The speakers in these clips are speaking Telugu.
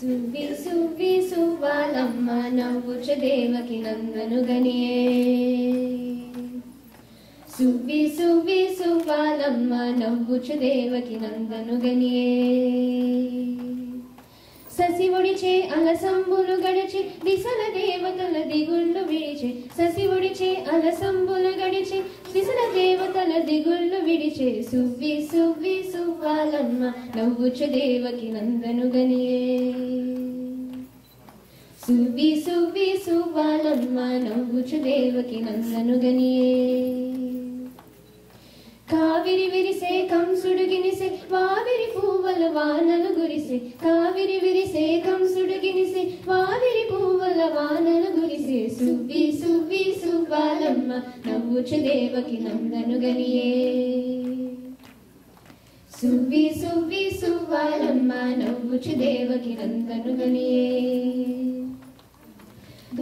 సువ్వి సువ్వి సువ్వాలమ్మ నవ్వుచు దేవకి నందనుగనియే. సువ్వి సువ్వి సువ్వాలమ్మ నవ్వుచు దేవకి నందనుగనియే. ససివొడిచే అలసంబులు గడిచి దిశల దేవతల దిగుళ్ళు విడిచే. ససివొడిచే అలసంబులు గడిచి దిశల దేవతల దిగుళ్ళు విడిచే. సువ్వి సువ్వి సువ్వాలమ్మ నవ్వుచు దేవకి నందనుగనియే. సువ్వి సువ్వి సువ్వాలమ్మ నవ్వుచు దేవకి నందనుగనియే. కావిరి విరిసే కంసుడు గినిసే వావిరి పువ్వుల వానలు గురిసే. కావిరి విరిసే కంసుడు గినిసే వావిరి పువ్వుల వానలు గురిసే. సువ్వి సువ్వి సువ్వాలమ్మ నవ్వుచు దేవకి నందనుగనియే. సువ్వి సువ్వి సువ్వాలమ్మ నవ్వుచు దేవకి నందనుగనియే.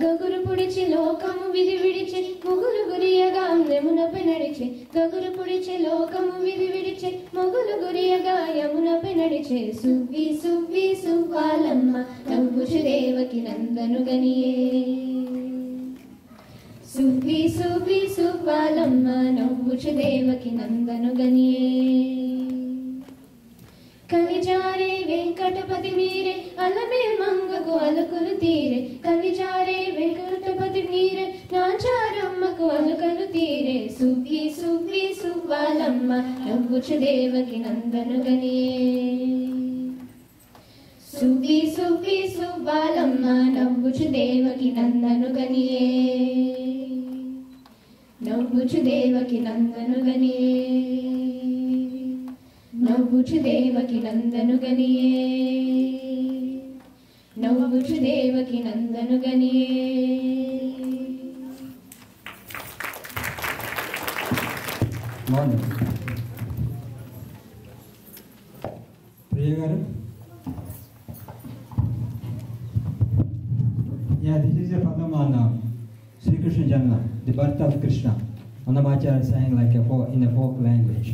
గగురు పుడిచి లోకము విధి విడిచి మొగులు గురియగా యమునపై నడిచే. గగురు పుడిచి లోకము విధి విడిచి మొగులు గురియగా యమునపై నడిచే. సువ్వి సువ్వి సువ్వాలమ్మ నవ్వుచు దేవకి నందనుగనియే. సువ్వి సువ్వి సువ్వాలమ్మ నవ్వుచు దేవకి నందనుగనియే. కలిజారే వెంకటపతి మీరే అలమే మంగకు అలుకులు తీరే. కలిజారే వెంకటపతి మీరే నాచారమ్మకు అలుకలు తీరే. సువ్వి సువ్వి సువ్వాలమ్మ నవ్వుచు దేవకి నందనుగనియే. సువ్వి సువ్వి సువ్వాలమ్మ నవ్వుచు దేవకి నందనుగనియే. నవ్వుచు దేవకి నందనుగనియే. నవ్వుచు దేవకి నందనుగనియే. నవ్వుచు దేవకి నందనుగనియే. ప్రియ గారు, yeah, this is a poem on Sri Krishna Janma, the birth of Krishna. Annamacharya sang like in a folk language.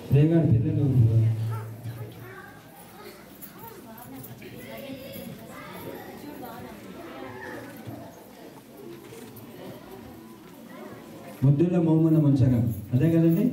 ప్రియ గారు, పిల్లలు ముద్దుల మౌమున ముంచగం, అదే కదండి.